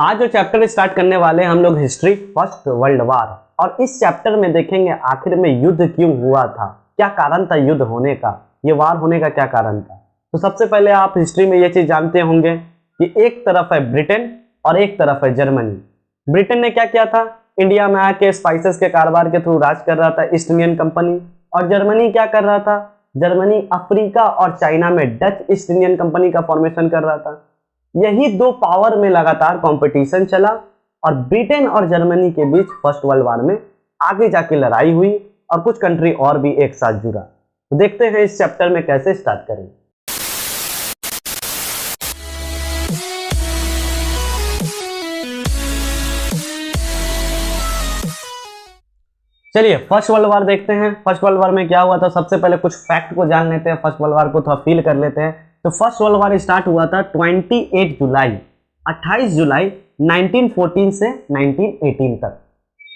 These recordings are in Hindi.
आज जो चैप्टर स्टार्ट करने वाले हैं हम लोग हिस्ट्री फर्स्ट वर्ल्ड वार, और इस चैप्टर में देखेंगे आखिर में युद्ध क्यों हुआ था, क्या कारण था युद्ध होने का, ये वार होने का क्या कारण था। तो सबसे पहले आप हिस्ट्री में ये चीज जानते होंगे कि एक तरफ है ब्रिटेन और एक तरफ है जर्मनी। ब्रिटेन ने क्या किया था, इंडिया में आके स्पाइसेस के कारोबार के थ्रू राज कर रहा था ईस्ट इंडियन कंपनी, और जर्मनी क्या कर रहा था, जर्मनी अफ्रीका और चाइना में डच ईस्ट इंडियन कंपनी का फॉर्मेशन कर रहा था। यही दो पावर में लगातार कंपटीशन चला और ब्रिटेन और जर्मनी के बीच फर्स्ट वर्ल्ड वार में आगे जाके लड़ाई हुई और कुछ कंट्री और भी एक साथ जुड़ा। तो देखते हैं इस चैप्टर में कैसे स्टार्ट करें। चलिए फर्स्ट वर्ल्ड वार देखते हैं। फर्स्ट वर्ल्ड वार में क्या हुआ था, सबसे पहले कुछ फैक्ट को जान लेते हैं, फर्स्ट वर्ल्ड वार को थोड़ा फील कर लेते हैं। तो फर्स्ट वर्ल्ड वार स्टार्ट हुआ था 28 जुलाई 1914 से 1918 तक।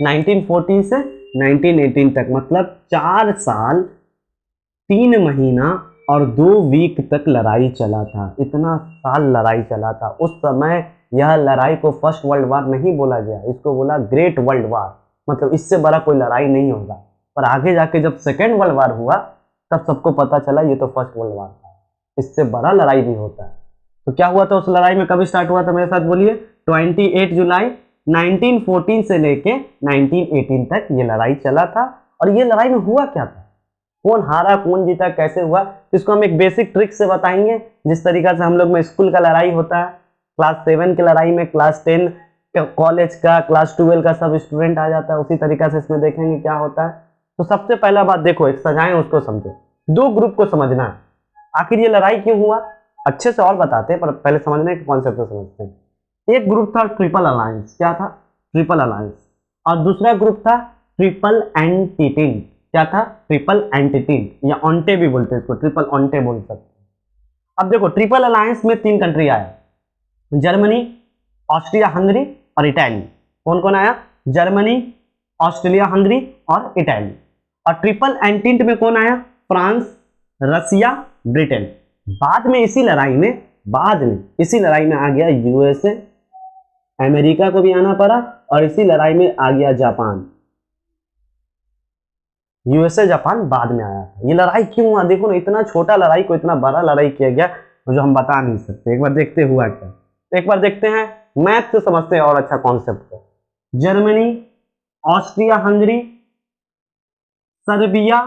1914 से 1918 तक मतलब 4 साल 3 महीना और 2 वीक तक लड़ाई चला था। इतना साल लड़ाई चला था। उस समय यह लड़ाई को फर्स्ट वर्ल्ड वार नहीं बोला गया, इसको बोला ग्रेट वर्ल्ड वार, मतलब इससे बड़ा कोई लड़ाई नहीं होगा। पर आगे जाके जब सेकेंड वर्ल्ड वार हुआ तब सबको पता चला ये तो फर्स्ट वर्ल्ड वार था, इससे बड़ा लड़ाई भी होता है। तो क्या हुआ था उस लड़ाई में, कब स्टार्ट हुआ था मेरे साथ बोलिए। 28 जुलाई 1914 से लेके 1918 तक ये लड़ाई चला था। और ये लड़ाई में हुआ क्या था, कौन हारा कौन जीता कैसे हुआ, इसको हम एक बेसिक ट्रिक से बताएंगे। जिस तरीका से हम लोग में स्कूल का लड़ाई होता है, क्लास 7 की लड़ाई में क्लास 10 कॉलेज का क्लास 12 का सब स्टूडेंट आ जाता है, उसी तरीका से इसमें देखेंगे क्या होता है। तो सबसे पहला बात देखो, एक सजाएं उसको समझो, 2 ग्रुप को समझना है। आखिर ये लड़ाई क्यों हुआ अच्छे से और बताते हैं, पर पहले समझने के कॉन्सेप्ट को समझते हैं। एक ग्रुप था ट्रिपल अलायंस, क्या था, ट्रिपल अलायंस, और दूसरा ग्रुप था ट्रिपल एंटिटीन। क्या था, ट्रिपल एंटिटीन, या ऑन्टे भी बोलते हैं इसको, ट्रिपल ऑन्टे बोल सकते हैं। अब देखो ट्रिपल अलायंस में 3 कंट्री आया, जर्मनी, ऑस्ट्रिया हंगरी और इटली। कौन कौन आया, जर्मनी, ऑस्ट्रेलिया हंगरी और इटली। और ट्रिपल एंटिट में कौन आया, फ्रांस, रसिया, ब्रिटेन। बाद में इसी लड़ाई में आ गया यूएसए, अमेरिका को भी आना पड़ा, और इसी लड़ाई में आ गया जापान। यूएसए जापान बाद में आया था। ये लड़ाई क्यों हुआ देखो ना, इतना छोटा लड़ाई को इतना बड़ा लड़ाई किया गया जो हम बता नहीं सकते। एक बार देखते हुआ क्या, एक बार देखते हैं मैथ से समझते हैं और अच्छा कॉन्सेप्ट को। जर्मनी, ऑस्ट्रिया हंगरी, सर्बिया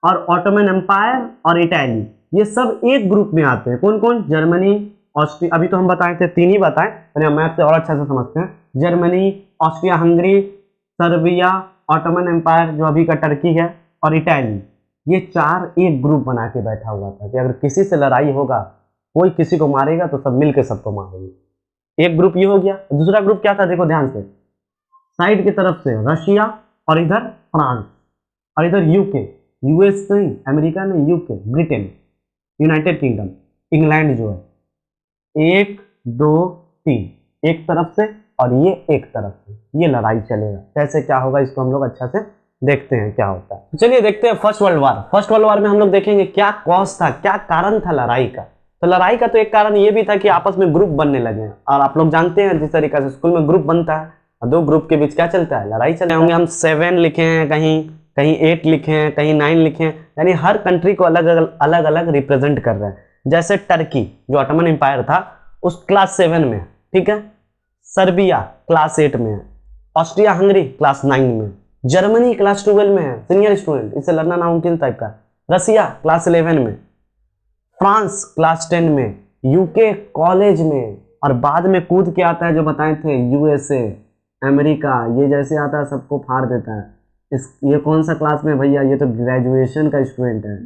और ऑटोमन एम्पायर और इटली, ये सब एक ग्रुप में आते हैं। कौन कौन, जर्मनी, ऑस्ट्रिया, अभी तो हम बताए थे 3 ही बताए, पर मैथ से और अच्छा से समझते हैं। Germany, Austria Hungary, Serbia, Ottoman Empire जो अभी का टर्की है, और इटली, ये 4 एक ग्रुप बना के बैठा हुआ था कि अगर किसी से लड़ाई होगा, कोई किसी को मारेगा तो सब मिलकर सबको मारेंगे। एक ग्रुप ये हो गया। दूसरा ग्रुप क्या था देखो ध्यान से, साइड की तरफ से रशिया और इधर फ्रांस और इधर यूके, यूएस नहीं, अमेरिका नहीं, UK, Britain, United kingdom, England जो है, 1 2 3 एक तरफ से और ये एक तरफ से, ये लड़ाई चलेगा। कैसे क्या होगा इसको हम लोग अच्छा से देखते हैं क्या होता है। चलिए देखते हैं first world war. First world war में हम लोग देखेंगे क्या कॉज था, क्या कारण था लड़ाई का। तो लड़ाई का तो एक कारण ये भी था कि आपस में ग्रुप बनने लगे हैं, और आप लोग जानते हैं जिस तरीके से स्कूल में ग्रुप बनता है और 2 ग्रुप के बीच क्या चलता है, लड़ाई चलते होंगे। हम 7 लिखे हैं, कहीं 8 लिखे हैं, कहीं 9 लिखे हैं, यानी हर कंट्री को अलग अलग रिप्रेजेंट कर रहे हैं। जैसे टर्की जो ऑटोमन एम्पायर था उस क्लास 7 में, ठीक है, सर्बिया क्लास 8 में है, ऑस्ट्रिया हंगरी क्लास 9 में, जर्मनी क्लास 12 में है, सीनियर स्टूडेंट, इससे लड़ना नामुमकिन टाइप का, रसिया क्लास 11 में, फ्रांस क्लास 10 में, यूके कॉलेज में, और बाद में कूद के आता है जो बताए थे यूएसए, अमेरिका, ये जैसे आता है सबको फाड़ देता है। ये कौन सा क्लास में भैया, ये तो ग्रेजुएशन का स्टूडेंट है,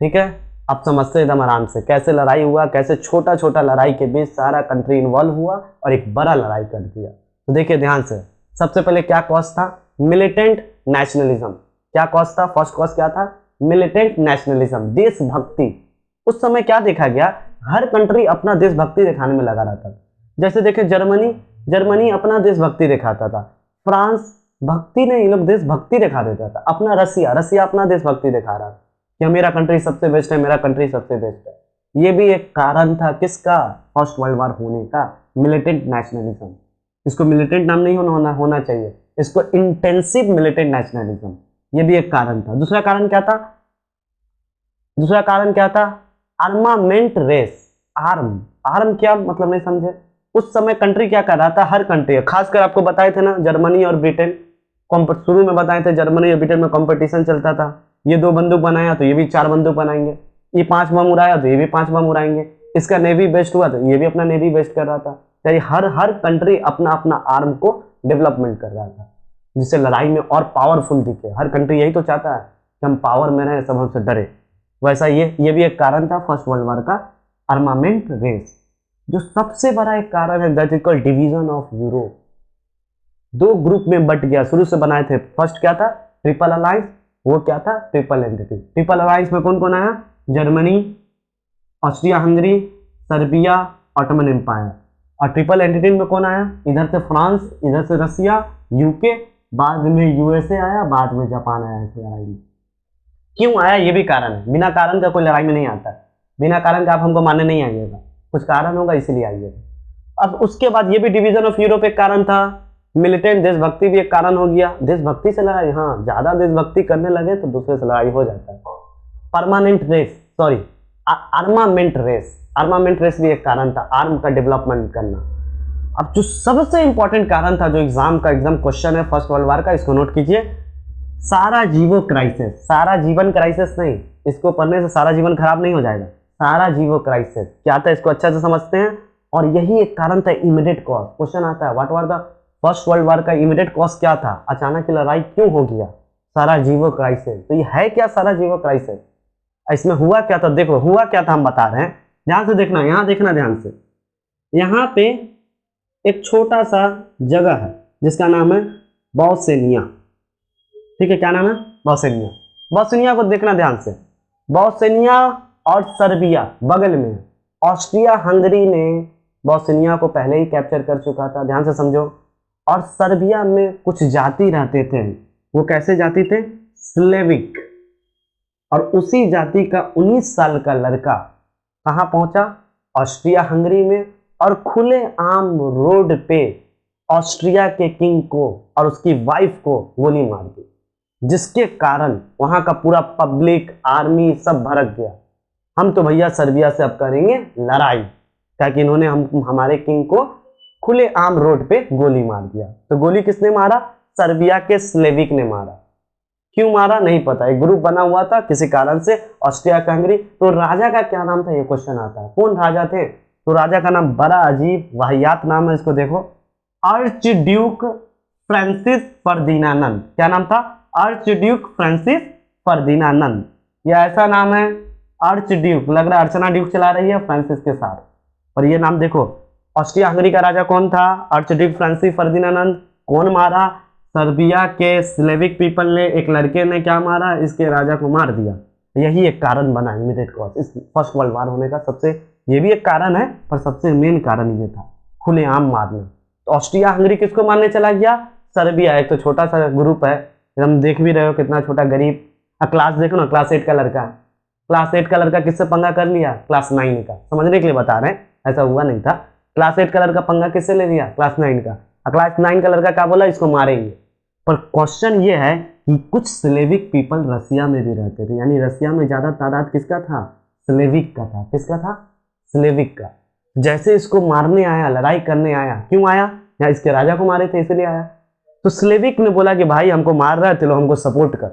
ठीक है। आप समझते एकदम आराम से कैसे लड़ाई हुआ, कैसे छोटा छोटा लड़ाई के बीच सारा कंट्री इन्वॉल्व हुआ और एक बड़ा लड़ाई कर दिया। तो देखिए ध्यान से, सबसे पहले क्या कॉज था, मिलिटेंट नेशनलिज्म। क्या कॉज था, फर्स्ट कॉज क्या था, मिलिटेंट नेशनलिज्म, देशभक्ति। उस समय क्या देखा गया, हर कंट्री अपना देशभक्ति दिखाने में लगा रहता था। जैसे देखे जर्मनी अपना देशभक्ति दिखाता था, फ्रांस भक्ति नहीं, ये लोग देशभक्ति दिखा देता था। अपना रसिया अपना देशभक्ति दिखा रहा था कि मेरा कंट्री सबसे बेस्ट है, मेरा कंट्री सबसे बेस्ट है। ये भी एक कारण था किसका, फर्स्ट वर्ल्ड वार होने का, मिलिटेंट नेशनलिज्म। इसको मिलिटेंट नाम नहीं होना चाहिए, इसको इंटेंसिव मिलिटेंट नेशनलिज्म, ये भी एक कारण था। दूसरा कारण क्या था? Armament race. आर्म क्या मतलब नहीं समझे? उस समय कंट्री क्या कर रहा था, हर कंट्री, खासकर आपको बताए थे ना जर्मनी और ब्रिटेन, शुरू में बताए थे जर्मनी और ब्रिटेन में कंपटीशन चलता था। ये 2 बंदूक बनाया तो ये भी 4 बंदूक बनाएंगे, ये 5 बम उड़ाया तो ये भी 5 बम उड़ाएंगे, इसका नेवी बेस्ट हुआ तो ये भी अपना नेवी बेस्ट कर रहा था। यानी हर कंट्री अपना अपना आर्म को डेवलपमेंट कर रहा था, जिससे लड़ाई में और पावरफुल दिखे। हर कंट्री यही तो चाहता है कि हम पावर में रहें, सब हमसे डरे। वैसा ये भी एक कारण था फर्स्ट वर्ल्ड वॉर का, आर्मामेंट रेस। जो सबसे बड़ा एक कारण है that is called division of Europe. 2 group में बट गया, शुरू से बनाए थे। फर्स्ट क्या था? Triple alliance. वो क्या था? Triple entity. ट्रिपल अलायंस में कौन कौन आया? Germany, Austria Hungary, Serbia, Ottoman Empire. और ट्रिपल एंटिटी में कौन आया? इधर से फ्रांस, इधर से रसिया, यूके, बाद में यूएसए आया, बाद में जापान आया इस लड़ाई में। क्यों आया? ये भी कारण है, बिना कारण का कोई लड़ाई में नहीं आता है। बिना कारण का आप हमको मानने नहीं आइएगा, कुछ कारण होगा इसीलिए आइएगा। अब उसके बाद ये भी डिवीजन ऑफ यूरोप एक कारण था। मिलिटेंट देशभक्ति भी एक कारण हो गया। देशभक्ति से लड़ाई, हाँ, ज्यादा देशभक्ति करने लगे तो दूसरे से लड़ाई हो जाता है। आर्मामेंट रेस भी एक कारण था, आर्म का डेवलपमेंट करना। अब जो सबसे इंपॉर्टेंट कारण था, जो एग्जाम क्वेश्चन है फर्स्ट वर्ल्ड वॉर का, इसको नोट कीजिए, सारा जीवन क्राइसिस नहीं, इसको पढ़ने से सारा जीवन खराब नहीं हो जाएगा। सारा जीवो क्राइसिस क्या था, इसको अच्छे से समझते हैं। और यही एक कारण था इमीडिएट कॉज। क्वेश्चन आता है what were the first world war का इमीडिएट कॉज क्या था, अचानक लड़ाई क्यों हो गया? सारा जीवो क्राइसिस। तो ये है क्या सारा जीवो क्राइसिस? इसमें हुआ क्या था? देखो हुआ क्या था, हम बता रहे हैं, ध्यान से देखना, यहाँ देखना ध्यान से। यहाँ पे एक छोटा सा जगह है जिसका नाम है बॉस्निया। ठीक है, क्या नाम है? बॉस्निया। बॉस्निया को देखना ध्यान से। बॉस्निया और सर्बिया बगल में। ऑस्ट्रिया हंगरी ने बॉस्निया को पहले ही कैप्चर कर चुका था, ध्यान से समझो। और सर्बिया में कुछ जाति रहते थे, वो कैसे जाति थे? स्लेविक। और उसी जाति का 19 साल का लड़का कहाँ पहुंचा? ऑस्ट्रिया हंगरी में, और खुले आम रोड पे ऑस्ट्रिया के किंग को और उसकी वाइफ को गोली मार दी, जिसके कारण वहां का पूरा पब्लिक, आर्मी सब भड़क गया। हम तो भैया सर्बिया से अब करेंगे लड़ाई, ताकि इन्होंने हमारे किंग को खुले आम रोड पे गोली मार दिया। तो गोली किसने मारा? सर्बिया के स्लेविक ने मारा। क्यों मारा नहीं पता, एक ग्रुप बना हुआ था किसी कारण से, ऑस्ट्रिया का हंगरी। तो राजा का क्या नाम था, ये क्वेश्चन आता है, कौन राजा थे? तो राजा का नाम बड़ा अजीब वाहियात नाम है, इसको देखो, आर्च ड्यूक फ्रांसिस फर्दिनांद। क्या नाम था? Archduke Francis Ferdinand. यह ऐसा नाम है, आर्च ड्यूक, लग रहा है अर्चना ड्यूक चला रही है फ्रांसिस के साथ। और ये नाम देखो, ऑस्ट्रिया हंगरी का राजा कौन था? Archduke Francis Ferdinand. कौन मारा? सर्बिया के स्लेविक पीपल ने, एक लड़के ने क्या मारा? इसके राजा को मार दिया। यही एक कारण बना इमीडिएट कॉज इस फर्स्ट वर्ल्ड वॉर होने का। सबसे ये भी एक कारण है, पर सबसे मेन कारण ये था, खुलेआम मारना। तो ऑस्ट्रिया हंगरी किसको मारने चला गया? सर्बिया। एक तो छोटा सा ग्रुप है, हम देख भी रहे हो कितना छोटा, गरीब। क्लास देखो ना, क्लास 8 का लड़का, क्लास 8 का लड़का किससे पंगा कर लिया? क्लास 9 का। समझने के लिए बता रहे हैं, ऐसा हुआ नहीं था। क्लास 8 का लड़का पंगा किससे ले लिया? क्लास 9 का। क्लास 9 का लड़का क्या बोला? इसको मारेंगे। पर क्वेश्चन ये है कि कुछ स्लेविक पीपल रसिया में भी रहते थे, यानी रसिया में ज्यादा तादाद किसका था? स्लेविक का था। किसका था? स्लेविक का। जैसे इसको मारने आया, लड़ाई करने आया, क्यों आया? या इसके राजा को मारे थे इसलिए आया। तो स्लेविक ने बोला कि भाई हमको मार रहा है, चलो हमको सपोर्ट कर।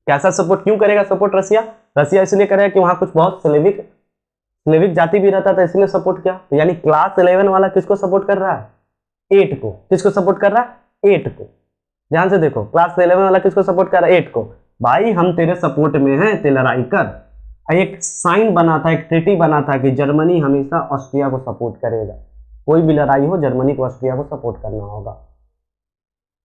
कैसा सपोर्ट? क्यों करेगा सपोर्ट रसिया? रसिया इसलिए करेगा कि वहां कुछ बहुत स्लेविक जाति भी रहता था, इसलिए सपोर्ट किया। तो यानी क्लास 11 वाला किसको सपोर्ट कर रहा है? 8 को। किसको सपोर्ट कर रहा है? 8 को। ध्यान से देखो, क्लास 11 वाला किसको सपोर्ट कर रहा है? 8 को। भाई हम तेरे सपोर्ट में हैं, ते लड़ाई कर। एक साइन बना था, एक ट्रीटी बना था कि जर्मनी हमेशा ऑस्ट्रिया को सपोर्ट करेगा, कोई भी लड़ाई हो जर्मनी को ऑस्ट्रिया को सपोर्ट करना होगा।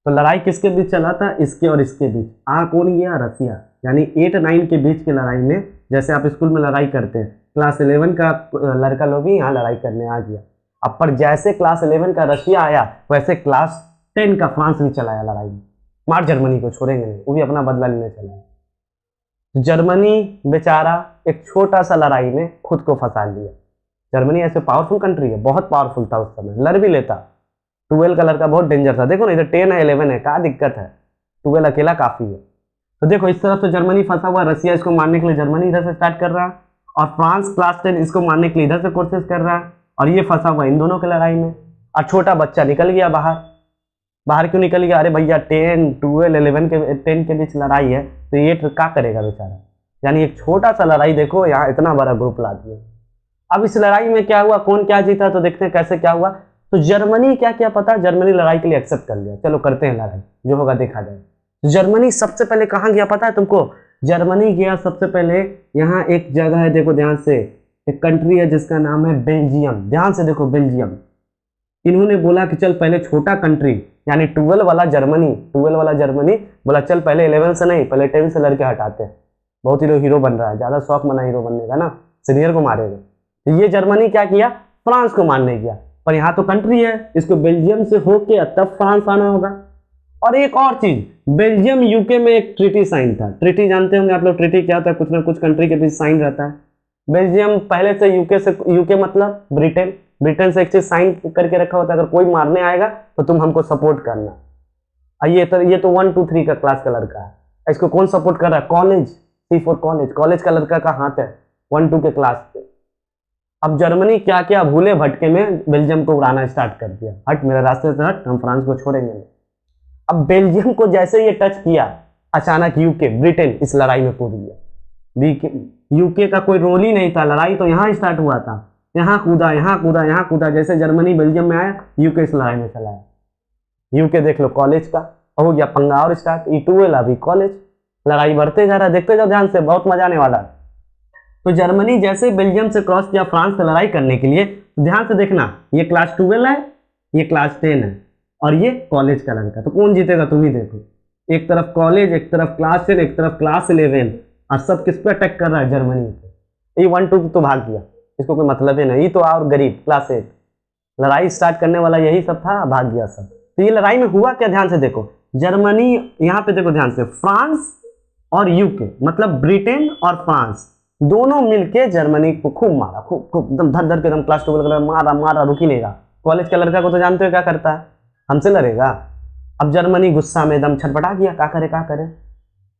तो लड़ाई किसके बीच चला था? इसके और इसके बीच। कौन गया? रसिया। यानी 8-9 के बीच की लड़ाई में, जैसे आप स्कूल में लड़ाई करते हैं, क्लास 11 का लड़का लोग भी यहाँ लड़ाई करने आ गया। अब पर जैसे क्लास 11 का रशिया आया, वैसे क्लास 10 का फ्रांस भी चलाया लड़ाई में। मार जर्मनी को, छोड़ेंगे नहीं, वो भी अपना बदला लेने चला। जर्मनी बेचारा एक छोटा सा लड़ाई में खुद को फंसा लिया। जर्मनी ऐसे पावरफुल कंट्री है, बहुत पावरफुल था उस समय, लड़ भी लेता। 12 का लड़का बहुत डेंजर था, देखो ना इधर 10 है 11 है, क्या दिक्कत है, 12 अकेला काफी है। तो देखो इस तरफ तो जर्मनी फंसा हुआ, रसिया इसको मारने के लिए जर्मनी इधर से स्टार्ट कर रहा है, और फ्रांस क्लास 10 इसको मारने के लिए इधर से कोशिश कर रहा है, और ये फंसा हुआ इन दोनों की लड़ाई में। और छोटा बच्चा निकल गया बाहर। बाहर क्यों निकल गया? अरे भैया 10, 12, 11 के 10 के बीच लड़ाई है, तो ये क्या करेगा बेचारा। यानी एक छोटा सा लड़ाई देखो यहाँ इतना बड़ा ग्रुप ला दिया। अब इस लड़ाई में क्या हुआ, कौन क्या जीता, तो देखते हैं कैसे क्या हुआ। तो जर्मनी क्या क्या पता, जर्मनी लड़ाई के लिए एक्सेप्ट कर लिया, चलो करते हैं लड़ाई, जो होगा देखा जाए। जर्मनी सबसे पहले कहाँ गया पता है तुमको? जर्मनी गया सबसे पहले, यहाँ एक जगह है देखो ध्यान से, एक कंट्री है जिसका नाम है बेल्जियम। ध्यान से देखो बेल्जियम। इन्होंने बोला कि चल पहले छोटा कंट्री यानी 12 वाला जर्मनी बोला चल पहले 11 से नहीं, पहले 10 से लड़के हटाते हैं। बहुत ही हीरो बन रहा है, ज्यादा शौक मना हीरो बनने का ना, सीनियर को मारेगा। तो ये जर्मनी क्या किया, फ्रांस को मारने गया। पर यहाँ तो कंट्री है, इसको बेल्जियम से होके तब फ्रांस आना होगा। और एक और चीज, बेल्जियम यूके में एक ट्रीटी साइन था। ट्रीटी जानते होंगे आप लोग, ट्रीटी क्या होता है, कुछ ना कुछ कंट्री के बीच साइन रहता है। बेल्जियम पहले से यूके मतलब ब्रिटेन से एक चीज साइन करके रखा होता है, अगर कोई मारने आएगा तो तुम हमको सपोर्ट करना। ये तो 1 2 3 का क्लास का लड़का है, इसको कौन सपोर्ट कर रहा है? कॉलेज, C4 कॉलेज का लड़का का हाथ है 1 2 के क्लास पे। अब जर्मनी क्या क्या भूले भटके में बेल्जियम को उड़ाना स्टार्ट कर दिया, हट मेरे रास्ते से हट, हम फ्रांस को छोड़ेंगे नहीं। अब बेल्जियम को जैसे ये टच किया, अचानक यूके ब्रिटेन इस लड़ाई में कूद गया। यूके का कोई रोल ही नहीं था, लड़ाई तो यहाँ स्टार्ट हुआ था, यहाँ कूदा। जैसे जर्मनी बेल्जियम में आया, यूके इस लड़ाई में चला आया। यूके देख लो कॉलेज का हो गया पंगा और स्टार्ट, E12 अभी कॉलेज, लड़ाई बढ़ते जा रहा है, देखते जाओ ध्यान से, बहुत मजा आने वाला है। तो जर्मनी जैसे बेल्जियम से क्रॉस किया फ्रांस से लड़ाई करने के लिए, ध्यान से देखना, ये क्लास 12 है, ये क्लास 10 है, और ये कॉलेज का लड़का। तो कौन जीतेगा तुम ही देखो, एक तरफ कॉलेज, एक तरफ क्लास 10, एक तरफ क्लास 11, और सब किस पे अटैक कर रहा है? जर्मनी पे। ये 1 2 तो भाग गया, इसको कोई मतलब ही नहीं, तो और गरीब क्लास 8, लड़ाई स्टार्ट करने वाला यही सब था, भाग गया सब। तो ये लड़ाई में हुआ क्या, ध्यान से देखो, जर्मनी यहाँ पे देखो ध्यान से, फ्रांस और यूके मतलब ब्रिटेन और फ्रांस दोनों मिलके जर्मनी को खूब मारा, खूब एकदम धर के एकदम क्लास 12 का मारा रुक ही नहीं रहा। कॉलेज का लड़का को तो जानते हो क्या करता है, हमसे लड़ेगा। अब जर्मनी गुस्सा में एकदम छटपटा गया, क्या करे।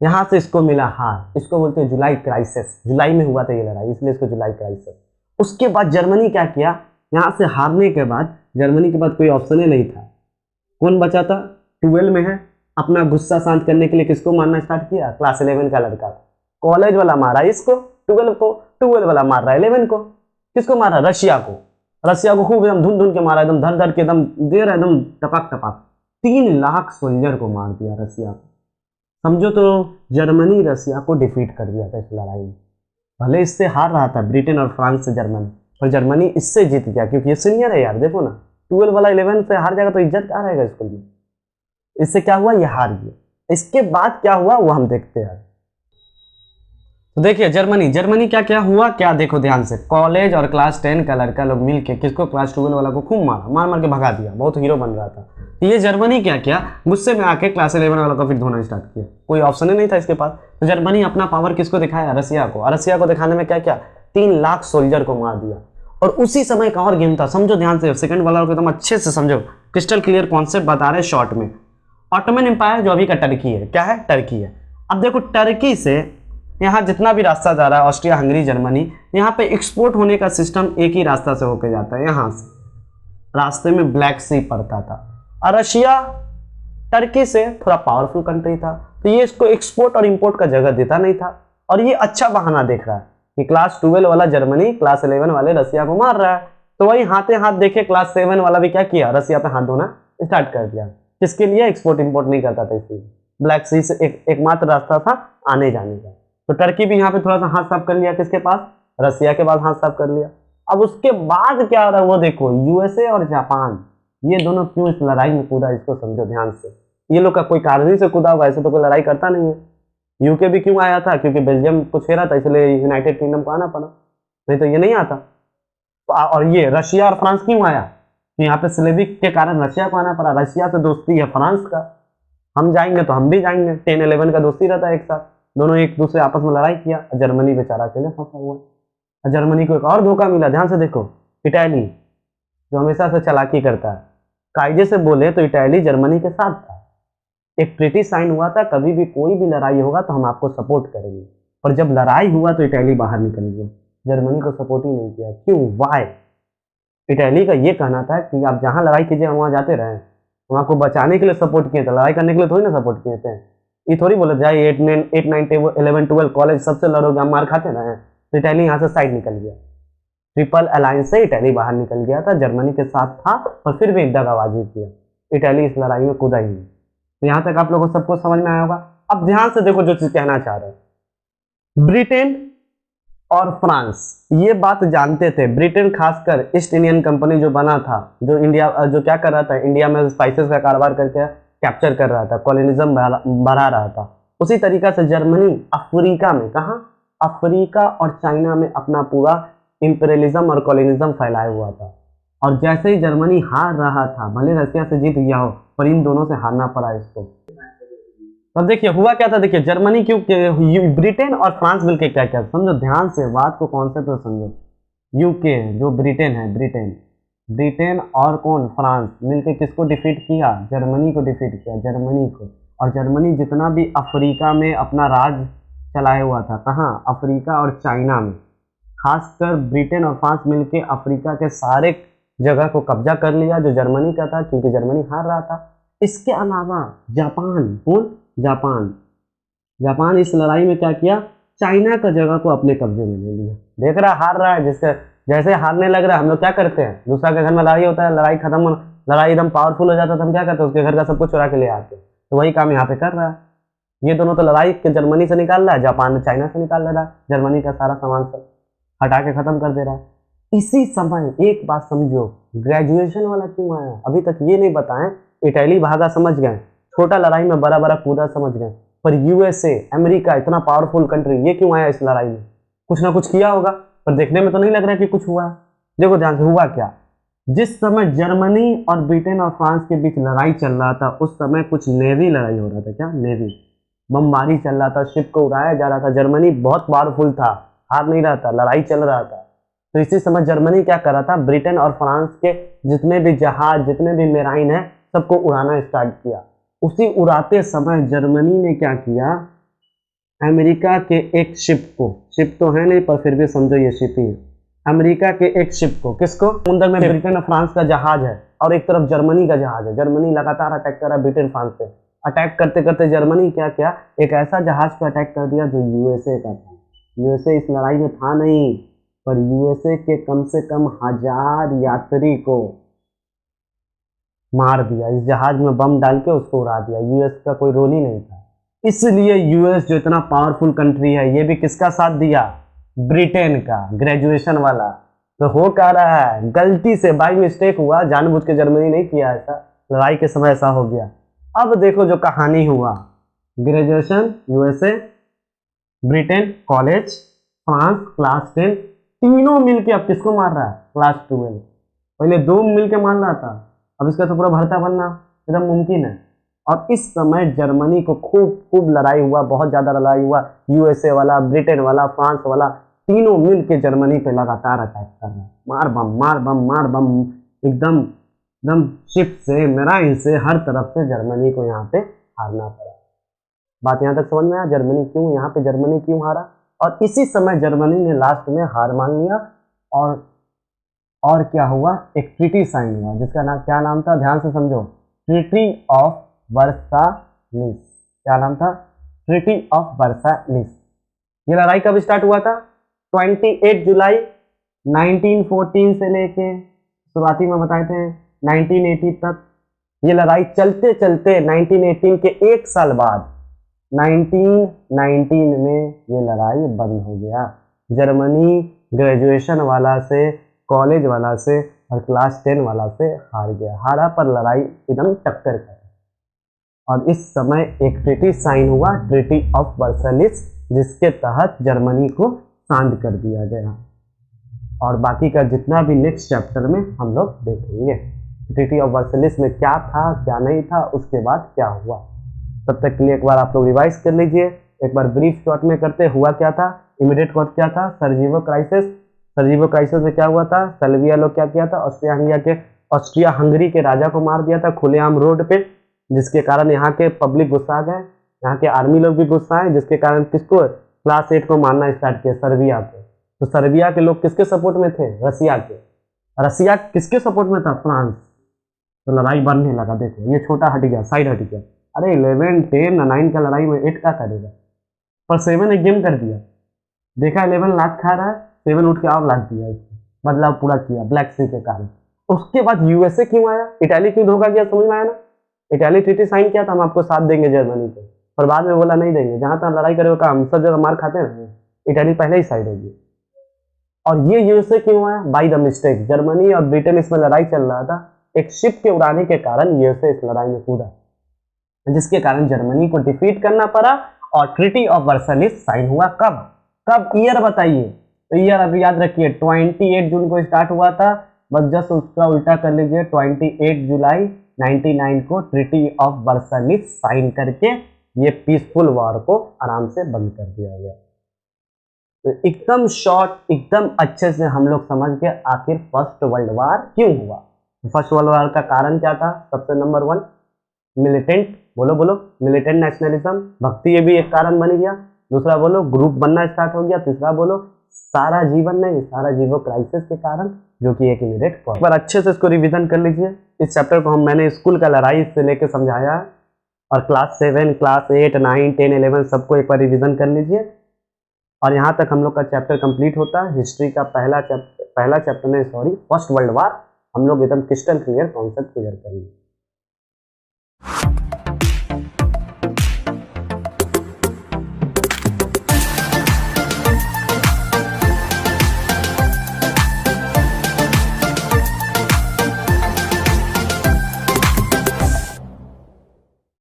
यहाँ से इसको मिला हार, इसको बोलते हैं जुलाई क्राइसिस। जुलाई में हुआ था ये लड़ाई, इसलिए इसको जुलाई क्राइसिस। उसके बाद जर्मनी क्या किया, यहाँ से हारने के बाद जर्मनी के पास कोई ऑप्शन ही नहीं था। कौन बचा था? 12 में है, अपना गुस्सा शांत करने के लिए किसको मारना स्टार्ट किया? क्लास 11 का लड़का। कॉलेज वाला मारा इसको, 12 को, 12 वाला मार रहा है 11 को। किसको मारा? रशिया को खूब एकदम धुन के मारा, एकदम धर के एकदम दे रहा, एकदम टपक 3 लाख सोल्जर को मार दिया रशिया को। समझो तो जर्मनी रशिया को डिफीट कर दिया था इस लड़ाई में। भले इससे हार रहा था ब्रिटेन और फ्रांस से जर्मनी, पर जर्मनी इससे जीत गया, क्योंकि ये सीनियर है यार। देखो ना 12 वाला 11 से हार जाएगा तो इज्जत क्या रहेगा इसको लिए। इससे क्या हुआ, ये हार गया। इसके बाद क्या हुआ वो हम देखते हैं। तो देखिए जर्मनी क्या हुआ, क्या देखो ध्यान से, कॉलेज और क्लास 10 का लड़का लोग मिलके किसको, क्लास 12 वाला को खूब मार के भगा दिया, बहुत हीरो बन रहा था। तो ये जर्मनी क्या गुस्से में आके क्लास 11 वाला को फिर धोना स्टार्ट किया, कोई ऑप्शन ही नहीं था इसके पास। तो जर्मनी अपना पावर किसको दिखाया? रसिया को। और रसिया को दिखाने में क्या 3 लाख सोल्जर को मार दिया। और उसी समय का और गेम था, समझो ध्यान से, सेकंड वाला को एकदम अच्छे से समझो, क्रिस्टल क्लियर कॉन्सेप्ट बता रहे शॉर्ट में। ऑटोमन एम्पायर जो अभी का टर्की है, क्या है? टर्की है। अब देखो टर्की से यहाँ जितना भी रास्ता जा रहा है, ऑस्ट्रिया हंगरी जर्मनी, यहाँ पे एक्सपोर्ट होने का सिस्टम एक ही रास्ता से होके जाता है। यहाँ से रास्ते में ब्लैक सी पड़ता था। और रशिया टर्की से थोड़ा पावरफुल कंट्री था, तो ये इसको एक्सपोर्ट और इंपोर्ट का जगह देता नहीं था। और ये अच्छा बहाना देख रहा है कि क्लास 12 वाला जर्मनी क्लास 11 वाले रसिया को मार रहा है, तो वही हाथे हाथ देखे क्लास 7 वाला भी क्या किया, रसिया पे हाथ धोना स्टार्ट कर दिया। किसके लिए? एक्सपोर्ट इंपोर्ट नहीं करता था, इसलिए ब्लैक सी से एकमात्र रास्ता था आने जाने का। तो टर्की भी यहाँ पे थोड़ा सा हाथ साफ कर लिया, किसके पास? रसिया के पास हाथ साफ कर लिया। अब उसके बाद क्या हो रहा है वो देखो, यूएसए और जापान ये दोनों क्यों इस लड़ाई में कूदा, इसको समझो ध्यान से। ये लोग का कोई कारण ही से कूदा होगा, ऐसे तो कोई लड़ाई करता नहीं है। यूके भी क्यों आया था? क्योंकि बेल्जियम को छेड़ा था, इसलिए यूनाइटेड किंगडम को आना पड़ा, नहीं तो ये नहीं आता। और ये रशिया और फ्रांस क्यों आया? यहाँ पे स्लेविक के कारण रशिया को आना पड़ा। रशिया से दोस्ती है फ्रांस का, हम जाएंगे तो हम भी जाएंगे, 10-11 का दोस्ती रहता है एक साथ, दोनों एक दूसरे आपस में लड़ाई किया। जर्मनी बेचारा अकेले फंसा हुआ है। जर्मनी को एक और धोखा मिला, ध्यान से देखो, इटली जो हमेशा से चालाकी करता है, कायदे से बोले तो इटली जर्मनी के साथ था। एक ट्रीटी साइन हुआ था, कभी भी कोई भी लड़ाई होगा तो हम आपको सपोर्ट करेंगे, पर जब लड़ाई हुआ तो इटली बाहर निकल गया, जर्मनी को सपोर्ट ही नहीं किया। क्यों, वाई? इटली का ये कहना था कि आप जहां लड़ाई कीजिए हम वहां जाते रहे, हम आपको बचाने के लिए सपोर्ट किए थे, लड़ाई करने के लिए थोड़ी ना सपोर्ट किए थे। ये थोड़ी बोले जाए 8 9 11 12 कॉलेज सबसे लड़ोगे, हम मार खाते रहे। तो इटली यहाँ से साइड निकल गया, ट्रिपल अलायंस से इटली बाहर निकल गया था, जर्मनी के साथ था और फिर भी दगाबाजी किया, इटली इस लड़ाई में कूदा ही नहीं। तो यहाँ तक आप लोगों को सबको समझ में आया होगा। अब ध्यान से देखो जो चीज कहना चाह रहे हैं, ब्रिटेन और फ्रांस ये बात जानते थे, ब्रिटेन खासकर ईस्ट इंडियन कंपनी जो बना था, जो इंडिया जो क्या कर रहा था, इंडिया में स्पाइसेस का कारोबार करके कैप्चर कर रहा था, कॉलोनिज्म बढ़ा रहा था, उसी तरीका से जर्मनी अफ्रीका में, कहा अफ्रीका और चाइना में अपना पूरा इंपीरियलिज्म और कॉलोनिज्म फैलाया हुआ था। और जैसे ही जर्मनी हार रहा था, भले रशिया से जीत गया हो, पर इन दोनों से हारना पड़ा इसको। अब देखिए हुआ क्या था, देखिए जर्मनी क्यों, ब्रिटेन और फ्रांस मिलकर क्या क्या, समझो ध्यान से बात को, कॉन्सेप्ट तो समझो। यूके जो ब्रिटेन है, ब्रिटेन और कौन, फ्रांस मिलकर किसको डिफीट किया, जर्मनी को डिफीट किया, जर्मनी को। और जर्मनी जितना भी अफ्रीका में अपना राज चलाया हुआ था, कहाँ, अफ्रीका और चाइना में, खासकर ब्रिटेन और फ्रांस मिलकर अफ्रीका के सारे जगह को कब्जा कर लिया जो जर्मनी का था, क्योंकि जर्मनी हार रहा था। इसके अलावा जापान, कौन, जापान इस लड़ाई में क्या किया, चाइना का जगह को अपने कब्जे में ले लिया। देख रहा हार रहा है, जिससे जैसे हारने लग रहा है, हम लोग क्या करते हैं, दूसरा के घर में लड़ाई होता है, लड़ाई खत्म, लड़ाई एकदम पावरफुल हो जाता है तो हम क्या करते हैं, उसके घर का सब कुछ चुरा के ले आते हैं। तो वही काम यहाँ पे कर रहा है। ये दोनों तो लड़ाई के जर्मनी से निकाल रहा है, जापान चाइना से निकाल रहा है, जर्मनी का सारा सामान सब हटा के खत्म कर दे रहा है। इसी समय एक बात समझो, ग्रेजुएशन वाला क्यों आया, अभी तक ये नहीं बताएं। इटली भागा समझ गए, छोटा लड़ाई में बड़ा बड़ा कूदा समझ गए, पर यूएसए अमेरिका इतना पावरफुल कंट्री, ये क्यों आया इस लड़ाई में, कुछ ना कुछ किया होगा, पर देखने में तो नहीं लग रहा कि कुछ हुआ है। देखो ध्यान से हुआ क्या, जिस समय जर्मनी और ब्रिटेन और फ्रांस के बीच लड़ाई चल रहा था, उस समय कुछ नेवी लड़ाई हो रहा था, क्या नेवी बमबारी चल रहा था, शिप को उड़ाया जा रहा था। जर्मनी बहुत पावरफुल था, हार नहीं रहा था, लड़ाई चल रहा था। तो इसी समय जर्मनी क्या कर रहा था, ब्रिटेन और फ्रांस के जितने भी जहाज, जितने भी मेराइन है, सबको उड़ाना स्टार्ट किया। उसी उड़ाते समय जर्मनी ने क्या किया, अमेरिका के एक शिप को, शिप तो है नहीं पर फिर भी समझो ये शिप ही है, अमेरिका के एक शिप को, किसको, समुद्र में ब्रिटेन और फ्रांस का जहाज है और एक तरफ जर्मनी का जहाज है, जर्मनी लगातार अटैक कर रहा है ब्रिटेन फ्रांस पे। अटैक करते करते जर्मनी क्या किया, एक ऐसा जहाज को अटैक कर दिया जो यूएसए का था। यूएसए इस लड़ाई में था नहीं, पर यूएसए के कम से कम 1000 यात्री को मार दिया, इस जहाज में बम डाल के उसको उड़ा दिया। यूएस का कोई रोल ही नहीं था। इसलिए यूएस जो इतना पावरफुल कंट्री है, ये भी किसका साथ दिया, ब्रिटेन का, ग्रेजुएशन वाला। तो हो क्या रहा है, गलती से बाई मिस्टेक हुआ, जानबूझ के जर्मनी नहीं किया ऐसा, लड़ाई के समय ऐसा हो गया। अब देखो जो कहानी हुआ, graduation USA, Britain college, France class 10, तीनों मिलके अब किसको मार रहा है, क्लास 12। पहले 2 मिलके मार रहा था, अब इसका तो पूरा भरता बनना एकदम मुमकिन है। और इस समय जर्मनी को खूब लड़ाई हुआ, बहुत ज्यादा लड़ाई हुआ, यूएसए वाला, ब्रिटेन वाला, फ्रांस वाला, तीनों मिलके जर्मनी पे लगातार अटैक कर रहे हैं, मार बम एकदम शिप से, मेराइन से, हर तरफ से जर्मनी को यहाँ पे हारना पड़ा। बात यहाँ तक समझ में आया, जर्मनी क्यों, यहाँ पे जर्मनी क्यों हारा। और इसी समय जर्मनी ने लास्ट में हार मान लिया और क्या हुआ, एक ट्रीटी साइन हुआ, जिसका नाम क्या नाम था, ध्यान से समझो, ट्रीटी ऑफ वर्साइलिस। क्या नाम था, ट्रीटी ऑफ वर्साइलिस। ये लड़ाई कब स्टार्ट हुआ था, 28 जुलाई 1914 से लेके शुरुआती में बताए थे 1980 तक। ये लड़ाई चलते चलते 1918 के एक साल बाद 1919 में ये लड़ाई बंद हो गया। जर्मनी ग्रेजुएशन वाला से, कॉलेज वाला से और क्लास 10 वाला से हार गया, हारा पर लड़ाई एकदम टक्कर कर। और इस समय एक ट्रीटी साइन हुआ, ट्रीटी ऑफ वर्साइलिस, जिसके तहत जर्मनी को शांत कर दिया गया। और बाकी का जितना भी नेक्स्ट चैप्टर में हम लोग देखेंगे, ट्रीटी ऑफ वर्साइलिस में क्या था क्या नहीं था, उसके बाद क्या हुआ। तब तक के लिए एक बार आप लोग रिवाइज कर लीजिए, एक बार ब्रीफ शॉर्ट में करते हुआ क्या था, इमीडिएट कॉज क्या था, सरजिवो क्राइसिस, सराजेवो क्राइसिस में क्या हुआ था, सर्बिया लोग क्या किया था, ऑस्ट्रिया हंगरी के राजा को मार दिया था खुलेआम रोड पे, जिसके कारण यहाँ के पब्लिक गुस्सा गए, यहाँ के आर्मी लोग भी गुस्सा आए, जिसके कारण किसको, क्लास 8 को मारना स्टार्ट किया, सर्बिया को। तो सर्बिया के लोग किसके सपोर्ट में थे, रसिया के। रसिया किसके सपोर्ट में था, फ्रांस। तो लड़ाई बढ़ने लगा, देखो ये छोटा हट गया, साइड हट गया। अरे 11, 10, 9 का लड़ाई में 8 का करेगा, पर 7 एक गेम कर दिया। देखा 11 लात खा रहा है, 7 उठ के और लात दिया, इसको बदलाव पूरा किया ब्लैक सी के कारण। उसके बाद यूएसए क्यों आया, इटाली क्यों धोखा किया, समझ में आया ना। इटाली ट्रीटी साइन किया था, हम आपको साथ देंगे जर्मनी को, पर बाद में बोला नहीं देंगे, जहां तक लड़ाई करे काम सब जगह मार खाते हैं, इटाली पहले ही साइड होगी। और ये यूएसए क्यों आया, बाई द मिस्टेक। जर्मनी और ब्रिटेन इसमें लड़ाई चल रहा था, एक शिप के उड़ाने के कारण यूएसए इस लड़ाई में कूदा, जिसके कारण जर्मनी को डिफीट करना पड़ा और ट्रीटी ऑफ वर्साइलिस साइन हुआ। कब कब ईयर बताइए, तो ईयर अभी याद रखिए 28 जून को स्टार्ट हुआ था, बस जस्ट उसका उल्टा कर लीजिए, 28 जुलाई 99 को ट्रीटी ऑफ वर्साइलिस साइन करके ये पीसफुल वॉर को आराम से बंद कर दिया गया। तो एकदम शॉर्ट, एकदम अच्छे से हम लोग समझ गए आखिर फर्स्ट वर्ल्ड वॉर क्यों हुआ। फर्स्ट वर्ल्ड वॉर का कारण क्या था, सबसे नंबर 1 मिलिटेंट, बोलो बोलो, मिलिटेंट नेशनलिज्म, भक्ति, ये भी एक कारण बन गया। दूसरा बोलो ग्रुप बनना स्टार्ट हो गया। तीसरा बोलो सारा जीवन नहीं, सारा जीवो क्राइसिस के कारण, जो कि एक इमीडिएट कॉज। पर अच्छे से इसको रिवीजन कर लीजिए। इस चैप्टर को मैंने स्कूल का लड़ाई से लेकर समझाया है, और क्लास 7, क्लास 8, 9, 10, 11 सबको एक बार रिवीजन कर लीजिए। और यहाँ तक हम लोग का चैप्टर कंप्लीट होता है। हिस्ट्री का पहला चैप्टर नहीं, सॉरी, फर्स्ट वर्ल्ड वॉर हम लोग एकदम क्रिस्टल क्लियर कॉन्सेप्ट क्लियर करेंगे।